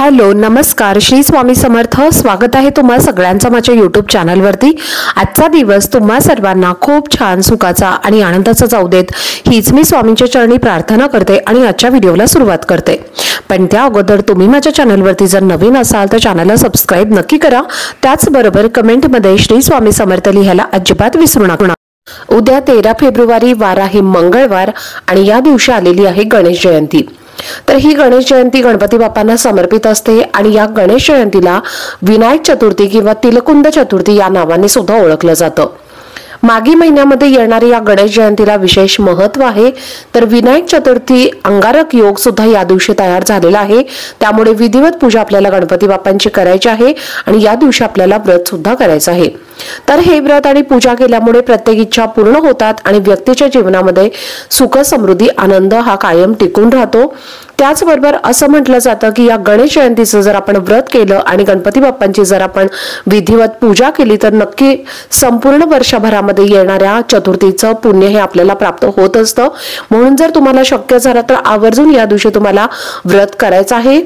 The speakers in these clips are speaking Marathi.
हॅलो नमस्कार श्री स्वामी समर्थ। स्वागत आहे तुम्हा सगळ्यांचं माझ्या YouTube चॅनलवरती। आजचा दिवस तुम्हा सर्वांना खूप छान सुखाचा आणि आनंदाचा जाऊ देत हीच मी स्वामींच्या चरणी प्रार्थना करते आणि आजच्या व्हिडिओला सुरुवात करते। पण त्या अगोदर तुम्ही माझ्या चॅनलवरती जर नवीन असाल तर चॅनलला सबस्क्राइब नक्की करा। त्याचबरोबर कमेंटमध्ये श्री स्वामी समर्थ लिहायला अजिबात विसरू नका। उद्या 13 फेब्रुवारी वार आहे मंगळवार आणि या दिवशी आलेली आहे गणेश जयंती। तर ही गणेश जयंती गणपती बाप्पांना समर्पित असते आणि या गणेश जयंतीला विनायक चतुर्थी किंवा तिलकुंड चतुर्थी या नावाने सुद्धा ओळखलं जातं। मागी महिन्यामध्ये येणारी या गणेश जयंतीला विशेष महत्त्व आहे। तर विनायक चतुर्थी अंगारक योग सुद्धा या दिवशी तयार झालेला आहे। त्यामुळे विधिवत पूजा आपल्याला गणपती बाप्पांची करायची आहे आणि या दिवशी आपल्याला व्रत सुद्धा करायचं आहे। तर हे व्रत आणि पूजा केल्यामुळे प्रत्येक इच्छा पूर्ण होतात आणि व्यक्तीच्या जीवनामध्ये सुख समृद्धी आनंद हा कायम टिकून राहतो। त्याचबरोबर असं म्हटलं जातं की या गणेश जयंतीचं जर आपण व्रत केलं आणि गणपती बाप्पांची जर आपण विधिवत पूजा केली तर नक्की संपूर्ण वर्षभरामध्ये येणाऱ्या चतुर्थीचं पुण्य हे आपल्याला प्राप्त होत असतं। म्हणून जर तुम्हाला शक्य झालं तर आवर्जून या दिवशी तुम्हाला व्रत करायचं आहे।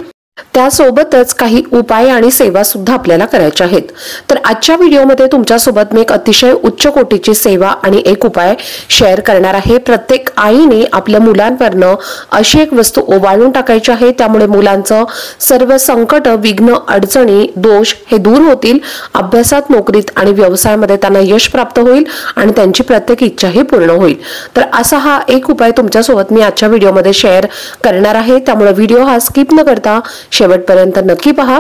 त्यासोबतच काही उपाय आणि सेवा सुद्धा आपल्याला करायच्या आहेत। तर आजच्या व्हिडिओमध्ये तुमच्यासोबत मी एक अतिशय उच्च कोटीची सेवा आणि एक उपाय शेअर करणार आहे। प्रत्येक आईने आपल्या मुलांवरनं अशी एक वस्तू ओवाळून टाकायची आहे। त्यामुळे मुलांचं सर्व संकट विघ्न अडचणी दोष हे दूर होतील। अभ्यासात नोकरीत आणि व्यवसायामध्ये त्यांना यश प्राप्त होईल आणि त्यांची प्रत्येक इच्छाही पूर्ण होईल। तर असा हा एक उपाय तुमच्यासोबत मी आजच्या व्हिडिओमध्ये शेअर करणार आहे। त्यामुळे व्हिडिओ हा स्किप न करता शेवटपर्यंत नक्की पहा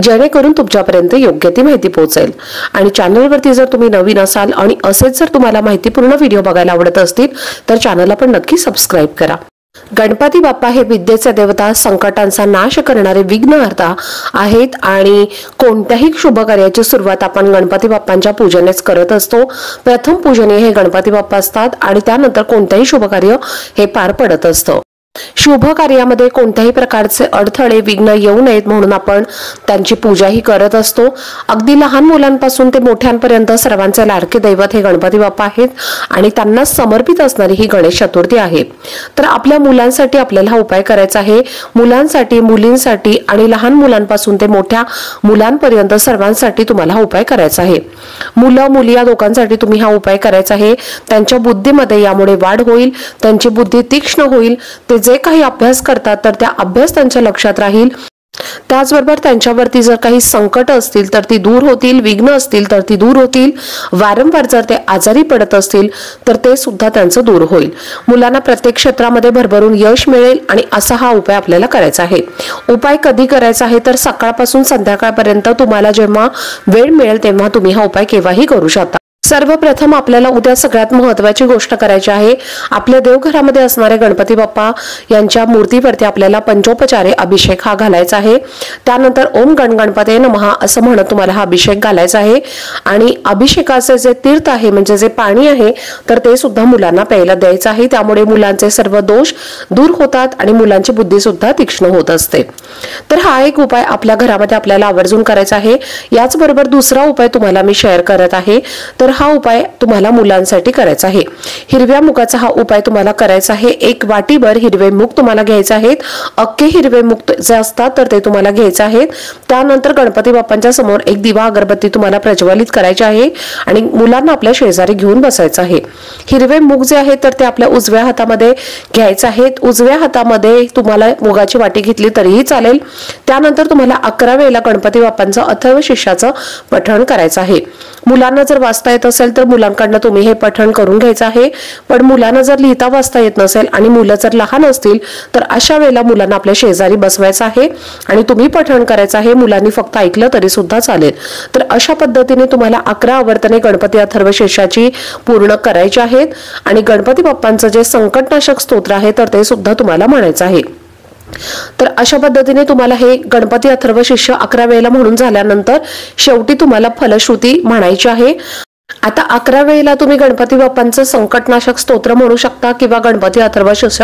जेणेकरून तुमच्यापर्यंत योग्य ती माहिती पोहोचेल। आणि चॅनलवरती जर तुम्ही नवीन असाल आणि असेच जर तुम्हाला माहितीपूर्ण व्हिडिओ बघायला आवडत असतील तर चॅनलला पण नक्की सबस्क्राइब करा। गणपती बाप्पा हे विद्येचे देवता संकटांचा नाश करणारे विघ्नहर्ता आहेत आणि कोणत्याही शुभ कार्याची सुरुवात आपण गणपती बाप्पांच्या पूजनेच करत असतो। प्रथम पूजनीय हे गणपती बाप्पा असतात आणि त्यानंतर कोणतेही शुभ कार्य हे पार पडत असतं। शुभ कार्यामध्ये कोणत्याही प्रकारचे अडथळे विघ्न येऊ नयेत म्हणून आपण त्यांची पूजाही करत असतो। अगदी लहान मुलांपासून ते मोठ्यांपर्यंत सर्वांचे लाडके दैवत हे गणपती बाप्पा आहेत आणि त्यांना समर्पित असणारी ही गणेश चतुर्थी आहे। तर आपल्या मुलांसाठी आपल्याला हा उपाय करायचा आहे। मुलांसाठी मुलींसाठी आणि लहान मुलांपासून ते मोठ्या मुलांपर्यंत सर्वांसाठी तुम्हाला हा उपाय करायचा आहे। मुलं मुली या दोघांसाठी तुम्ही हा उपाय करायचा आहे। त्यांच्या बुद्धीमध्ये यामुळे वाढ होईल, त्यांची बुद्धी तीक्ष्ण होईल, ते जे काही अभ्यास करतात तर त्या अभ्यास त्यांच्या लक्षात राहील। त्याचबरोबर त्यांच्यावरती जर काही संकट असतील तर ती दूर होतील, विघ्न असतील तर ती दूर होतील, वारंवार जर ते आजारी पडत असतील तर ते सुद्धा त्यांचं दूर होईल। मुलांना प्रत्येक क्षेत्रामध्ये भरभरून यश मिळेल आणि असा हा उपाय आपल्याला करायचा आहे। उपाय कधी करायचा आहे तर सकाळपासून संध्याकाळपर्यंत तुम्हाला जेव्हा वेळ मिळेल तेव्हा तुम्ही हा उपाय केव्हाही करू शकता। सर्वप्रथम आपल्याला उद्या सगळ्यात महत्त्वाची गोष्ट करायची आहे। आपल्या देवघरामध्ये असणारे गणपती बाप्पा यांच्या मूर्तीवरती आपल्याला पंचोपचारे अभिषेक हा घालायचा आहे। त्यानंतर ओम गण गणपते नमः असं म्हणत तुम्हाला हा अभिषेक घालायचा आहे आणि अभिषेकाचे जे तीर्थ आहे म्हणजे जे पाणी आहे तर ते सुद्धा मुलांना प्यायला द्यायचं आहे। त्यामुळे मुलांचे सर्व दोष दूर होतात आणि मुलांची बुद्धी सुद्धा तीक्ष्ण होत असते। तर हा एक उपाय आपल्या घरामध्ये आपल्याला आवर्जून करायचा आहे। याचबरोबर दुसरा उपाय तुम्हाला मी शेअर करत आहे। तर हा उपाय तुम्हाला मुलांसाठी करायचा आहे। हिरव्या मुगाचा हा उपाय तुम्हाला करायचा आहे। एक वाटीभर हिरवे मूग तुम्हाला घ्यायचे आहेत। अख्खे हिरवे मूग जे असतात तर ते तुम्हाला घ्यायचे आहेत। त्यानंतर गणपती बाप्पांच्या समोर एक दिवा अगरबत्ती तुम्हाला प्रज्वलित करायची आहे आणि मुलांना आपल्या शेजारी घेऊन बसायचं आहे। हिरवे मूग जे आहेत तर ते आपल्या उजव्या हातामध्ये घ्यायचे आहेत। उजव्या हातामध्ये तुम्हाला मुगाची वाटी घेतली तरीही चालेल। त्यानंतर तुम्हाला 11 वेळेला गणपती बाप्पांचं अथर्व शीर्षाचं पठण करायचं आहे। मुलांना जर वाचता येत असेल तर मुलांकडनं तुम्ही हे पठण करून घ्यायचं आहे। पण मुलांना जर लिहिता वाचता येत नसेल आणि मुलं जर लहान असतील तर अशा वेळेला मुलांना आपल्या शेजारी बसवायचं आहे आणि तुम्ही पठण करायचं आहे। मुलांनी फक्त ऐकलं तरी सुद्धा चालेल। तर अशा पद्धतीने तुम्हाला 11 आवर्तने गणपती अथर्व शीर्षाची पूर्ण करायची आहेत आणि गणपती बाप्पांचं जे संकटनाशक स्तोत्र आहे तर ते सुद्धा तुम्हाला म्हणायचं आहे। तर अशा पद्धतीने तुम्हाला हे गणपती अथर्व शीर्ष 11 वेळेला म्हणून झाल्यानंतर शेवटी तुम्हाला फलश्रुती म्हणायची आहे। आता 11 वेळेला तुम्ही गणपती बाप्पांचं संकटनाशक स्तोत्र म्हणू शकता किंवा गणपती अथर्वशीर्ष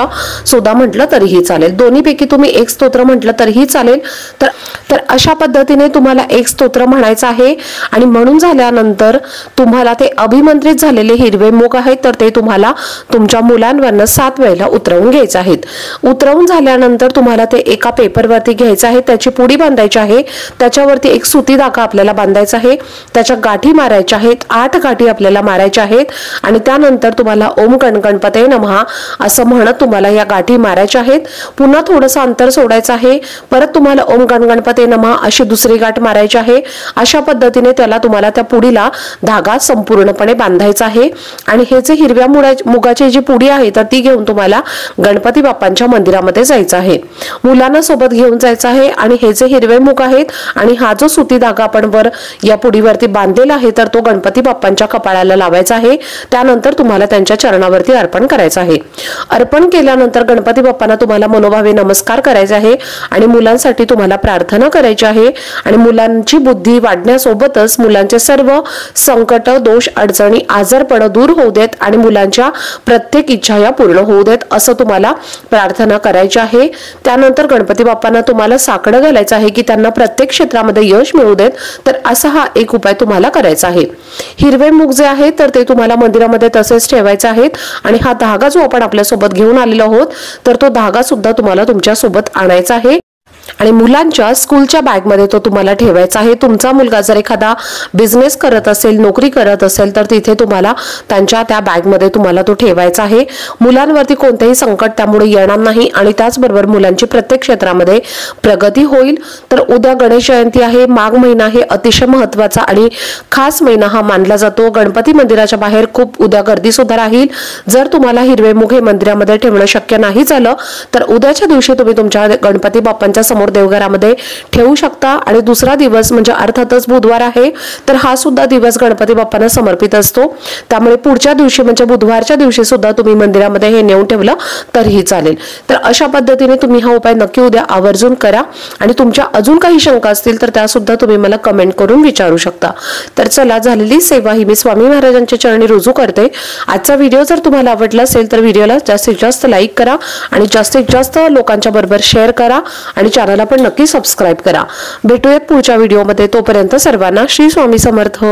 सुद्धा म्हटलं तरीही चालेल। दोन्हीपैकी तुम्ही एक स्तोत्र म्हटलं तरीही चालेल। तर अशा पद्धतीने तुम्हाला एक स्तोत्र म्हणायचं आहे आणि म्हणून झाल्यानंतर तुम्हाला ते अभिमंत्रित झालेले हिरवे मूग आहेत तर ते तुम्हाला तुमच्या मुलांवरनं 7 वेळेला उतरवून घ्यायचं आहे। उतरवून झाल्यानंतर तुम्हाला ते एका पेपरवरती घ्यायचं आहे, त्याची पुडी बांधायची आहे, त्याच्यावरती एक सुती धागा आपल्याला बांधायचा आहे, त्याच्या गाठी मारायच्या आहेत, 8 गाठी आपल्याला मारायच्या आहेत आणि त्यानंतर तुम्हाला ओम गणपतये नमः असं म्हणत तुम्हाला या गाठी मारायच्या आहेत। पुन्हा थोडंसं अंतर सोडायचं आहे, परत तुम्हाला ओम गणपतये नमः अशी दुसरी गाठ मारायची आहे। अशा पद्धतीने तुम्हाला त्या पुडीला धागा संपूर्णपणे बांधायचा आहे आणि हे जे हिरव्या मुगाची जी पुडी आहे तर ती घेऊन तुम्हाला गणपती बाप्पांच्या मंदिरामध्ये जायचं आहे। मुलांना सोबत घेऊन जायचं आहे आणि हे जे हिरवे मूग आहेत आणि हा जो सुती धागा आपण वर या पुडीवरती बांधलेला आहे तर तो गणपती बाप्पांच्या कपाळाला लावायचा आहे। त्यानंतर तुम्हाला त्यांच्या चरणावरती अर्पण करायचं आहे। अर्पण केल्यानंतर गणपती बाप्पांना तुम्हाला मनोभावे नमस्कार करायचा आहे आणि मुलांसाठी तुम्हाला प्रार्थना करायची आहे आणि मुलांची बुद्धी वाढण्यासोबतच मुलांचे सर्व संकट, दोष, अडचणी, आजारपण दूर होऊ देत आणि मुलांच्या प्रत्येक इच्छा या पूर्ण होऊ देत असं तुम्हाला प्रार्थना करायची आहे। त्यानंतर गणपती बाप्पांना तुम्हाला साकडं घालायचं आहे की त्यांना प्रत्येक क्षेत्रामध्ये यश मिळू देत। तर असा हा एक उपाय तुम्हाला करायचा आहे। हिरवे मूग जे आहे तर ते तुम्हाला मंदिरामध्ये तसेच ठेवायचे आहेत आणि हा धागा जो आपण आपल्या सोबत घेऊन आलेलो आहोत तर तो धागा सुद्धा तुम्हाला तुमच्या सोबत आणायचा आहे आणि मुलांच्या स्कूलच्या बॅग मध्ये तो तुम्हाला ठेवायचा आहे। तुमचा मुलगा जर एखादा बिझनेस करत असेल, नोकरी करत असेल तर तिथे तुम्हाला त्यांच्या त्या बॅग मध्ये तुम्हाला तो ठेवायचा आहे। मुलांवरती कोणतेही संकट त्यामुळे येणार नाही आणि त्याचबरोबर मुलांची प्रत्येक क्षेत्रामध्ये प्रगती होईल। तर उद्या गणेश जयंती आहे, माघ महिना आहे, अतिशय महत्त्वाचा आणि खास महिना हा मानला जातो। गणपती मंदिराच्या बाहेर खूप उद्या गर्दी सुद्धा राहील। जर तुम्हाला हिरवे मूग हे मंदिरामध्ये ठेवणं शक्य नाही झालं तर उद्याच्या दिवशी तुम्ही तुमच्या गणपती बाप्पांच्या समोर देवघरामध्ये ठेवू शकता आणि दुसरा दिवस म्हणजे अर्थातच बुधवार आहे तर हा सुद्धा दिवस गणपती बाप्पांना समर्पित असतो। त्यामुळे पुढच्या दिवशी म्हणजे बुधवारच्या दिवशी सुद्धा तुम्ही मंदिरामध्ये हे नेऊन ठेवलं तरीही चालेल। तर अशा पद्धतीने तुम्ही हा उपाय नक्की उद्या आवर्जून करा आणि तुमच्या अजून काही शंका असतील तर त्या सुद्धा तुम्ही मला कमेंट करून विचारू शकता। तर चला, झालेली सेवा ही मी स्वामी महाराजांच्या चरणी रुजू करते। आजचा व्हिडिओ जर तुम्हाला आवडला असेल तर व्हिडिओला जास्तीत जास्त लाईक करा आणि जास्तीत जास्त लोकांच्या बरोबर शेअर करा आणि चॅनलला पण नक्की सबस्क्राइब करा। भेटूयात पुढच्या व्हिडिओमध्ये, तोपर्यंत सर्वांना श्री स्वामी समर्थ।